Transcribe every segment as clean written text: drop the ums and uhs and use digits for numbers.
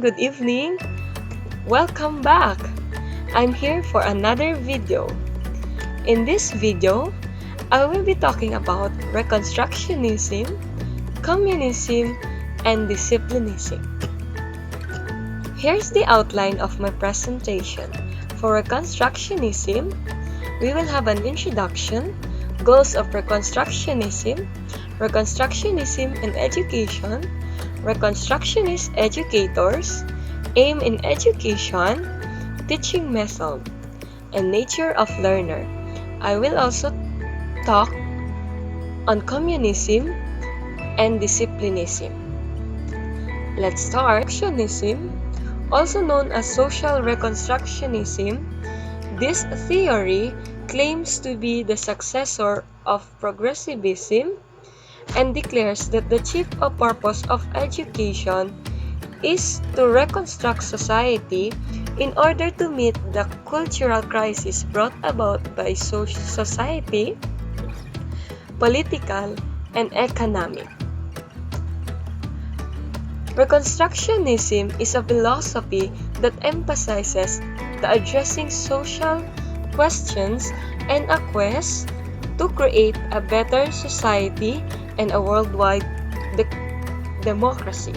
good evening. Welcome back. I'm here for another video. In this video, I will be talking about Reconstructionism, Communism, and Disciplinism. Here's the outline of my presentation. For Reconstructionism, we will have an introduction, goals of Reconstructionism, Reconstructionism in education, Reconstructionist educators, aim in education, teaching method, and nature of learner. I will also talk on communism and disciplinism. Let's start. Reconstructionism, also known as social reconstructionism, this theory claims to be the successor of progressivism and declares that the chief purpose of education is to reconstruct society in order to meet the cultural crisis brought about by society, political, and economic. Reconstructionism is a philosophy that emphasizes the addressing social questions and a quest to create a better society and a worldwide democracy.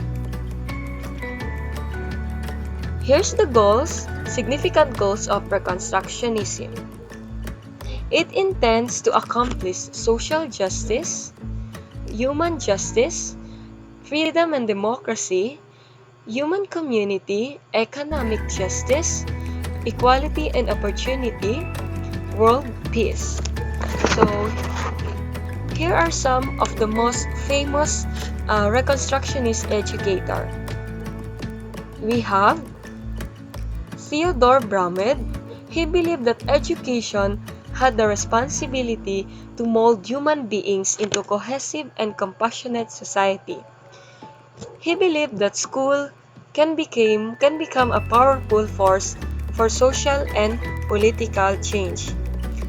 Here's the significant goals of Reconstructionism. It intends to accomplish social justice, human justice, freedom and democracy, human community, economic justice, equality and opportunity, world peace. So, here are some of the most famous Reconstructionist educators. We have Theodore Bramed. He believed that education had the responsibility to mold human beings into cohesive and compassionate society. He believed that school can become a powerful force for social and political change.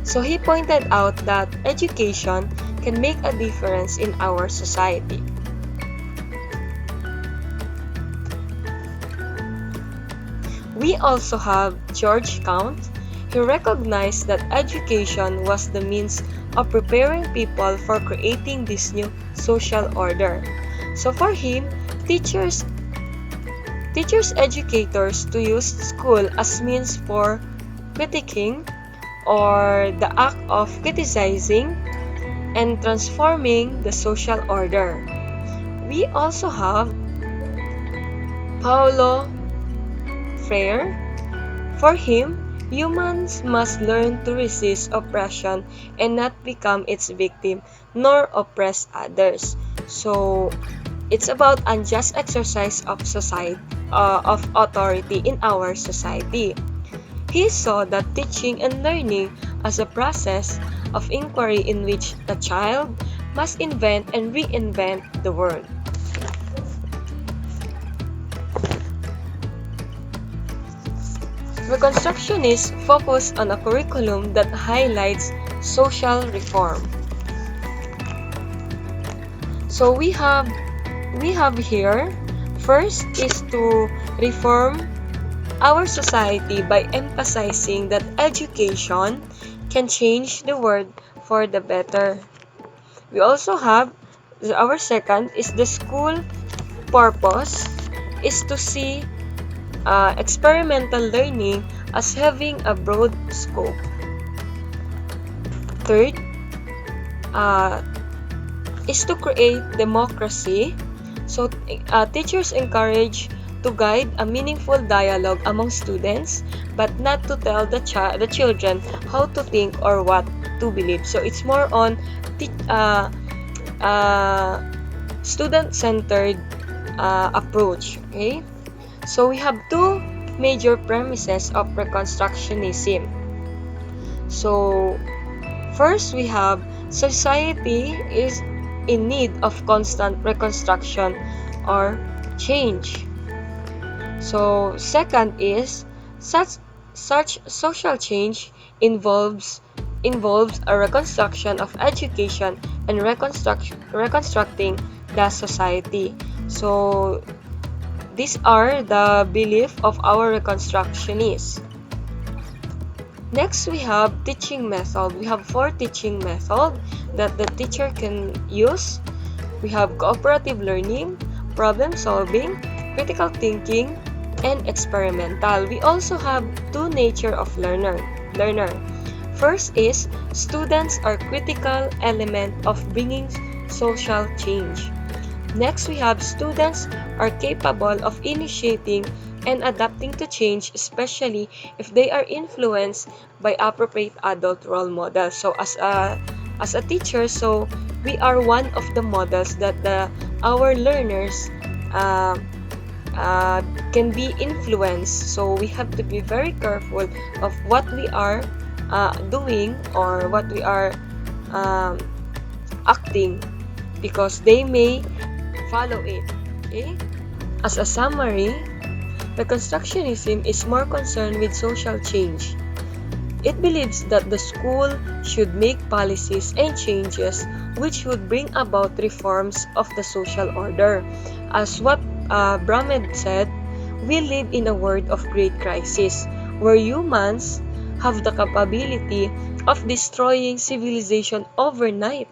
So he pointed out that education can make a difference in our society. We also have George Count. He recognized that education was the means of preparing people for creating this new social order. So for him, teachers educators to use school as means for critiquing or the act of criticizing and transforming the social order. We also have Paulo Freire. For him, humans must learn to resist oppression and not become its victim nor oppress others. So, it's about unjust exercise of authority in our society. He saw that teaching and learning as a process of inquiry in which the child must invent and reinvent the world. Reconstructionists focus on a curriculum that highlights social reform. So we have here, first is to reform our society by emphasizing that education can change the world for the better. We also have, our second is the school purpose is to see experimental learning as having a broad scope. Third is to create democracy. So teachers encourage to guide a meaningful dialogue among students, but not to tell the children how to think or what to believe. So it's more on student-centered approach. Okay, so we have two major premises of Reconstructionism. So first, we have society is in need of constant reconstruction or change. So second is such social change involves a reconstruction of education and reconstructing the society. So these are the belief of our Reconstructionists. Next, we have teaching method. We have 4 teaching methods that the teacher can use. We have cooperative learning, problem solving, critical thinking, and experimental. We also have 2 nature of learner. First is, students are critical element of bringing social change. Next, we have students are capable of initiating and adapting to change, especially if they are influenced by appropriate adult role models. So as a teacher, so we are one of the models that our learners can be influenced. So we have to be very careful of what we are doing or what we are acting, because they may follow it. Okay? As a summary, Reconstructionism is more concerned with social change. It believes that the school should make policies and changes which would bring about reforms of the social order. As what Bramed said, we live in a world of great crisis, where humans have the capability of destroying civilization overnight.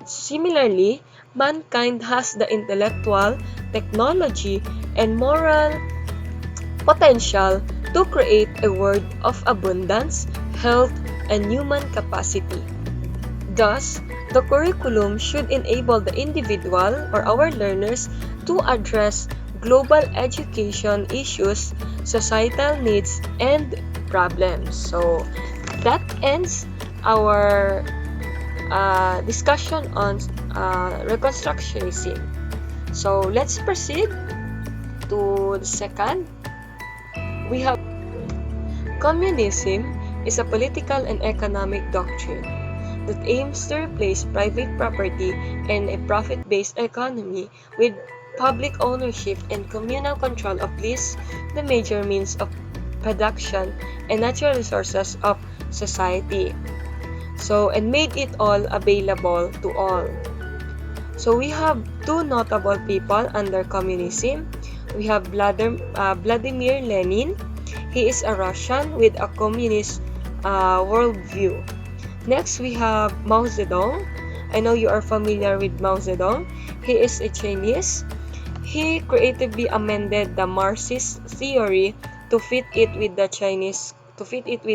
Similarly, mankind has the intellectual, technology, and moral potential to create a world of abundance, health, and human capacity. Thus, the curriculum should enable the individual or our learners to address global education issues, societal needs, and problems. So, that ends our discussion on Reconstructionism. So, let's proceed to the second. We have communism is a political and economic doctrine that aims to replace private property and a profit-based economy with public ownership and communal control of these, the major means of production and natural resources of society. So, and made it all available to all. So, we have 2 notable people under communism. We have Vladimir Lenin. He is a Russian with a communist worldview. Next, we have Mao Zedong. I know you are familiar with Mao Zedong. He is a Chinese. He creatively amended the Marxist theory to fit it with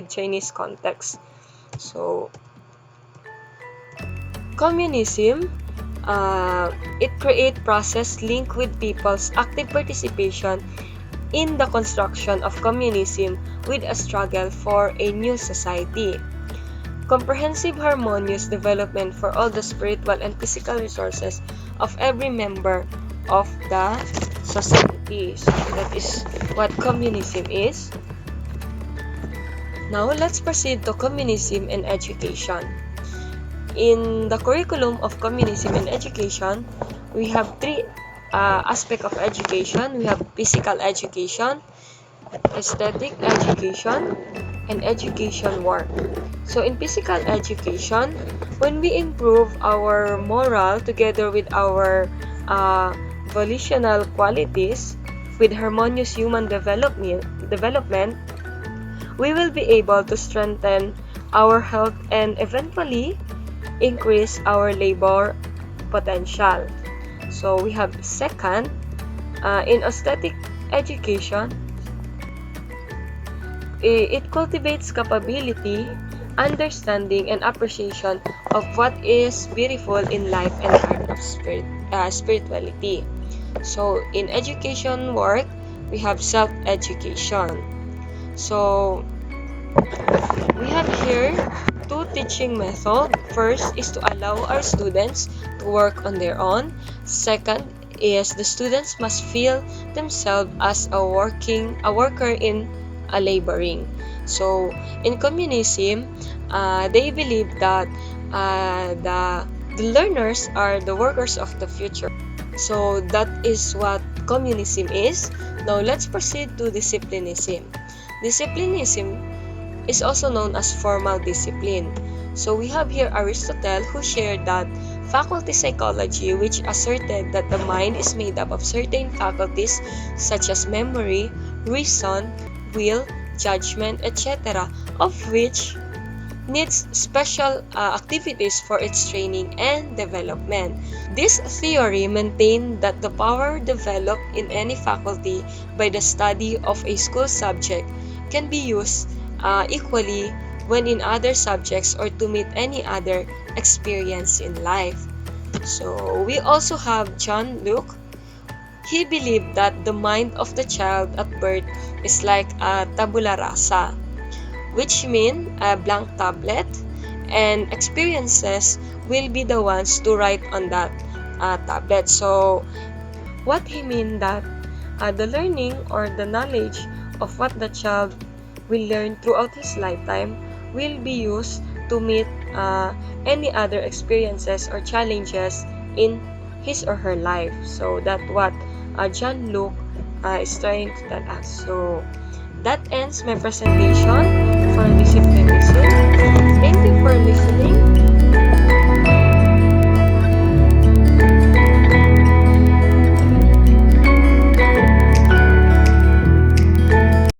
Chinese context. So, communism, it create process linked with people's active participation in the construction of communism with a struggle for a new society. Comprehensive harmonious development for all the spiritual and physical resources of every member of the society. So that is what communism is. Now let's proceed to communism and education. In the curriculum of communism and education, we have 3 aspects of education. We have physical education, aesthetic education, and education work. So in physical education, when we improve our moral together with our volitional qualities with harmonious human development, we will be able to strengthen our health and eventually increase our labor potential. So we have second, in aesthetic education, it cultivates capability, understanding, and appreciation of what is beautiful in life and art of spirituality. So in education work, we have self-education. So we have here 2 teaching methods. First is to allow our students to work on their own. Second is the students must feel themselves as a worker in a laboring. So in communism, they believe that the learners are the workers of the future. So that is what communism is. Now let's proceed to disciplinism. Disciplinism is also known as formal discipline. So we have here Aristotle, who shared that faculty psychology, which asserted that the mind is made up of certain faculties such as memory, reason, will, judgment, etc., of which needs special activities for its training and development. This theory maintained that the power developed in any faculty by the study of a school subject can be used equally when in other subjects or to meet any other experience in life. So we also have John Luke. He believed that the mind of the child at birth is like a tabula rasa, which mean a blank tablet, and experiences will be the ones to write on that tablet. So what he mean that the learning or the knowledge of what the child will learn throughout his lifetime will be used to meet any other experiences or challenges in his or her life. So that's what John Luke is trying to tell us. So that ends my presentation for this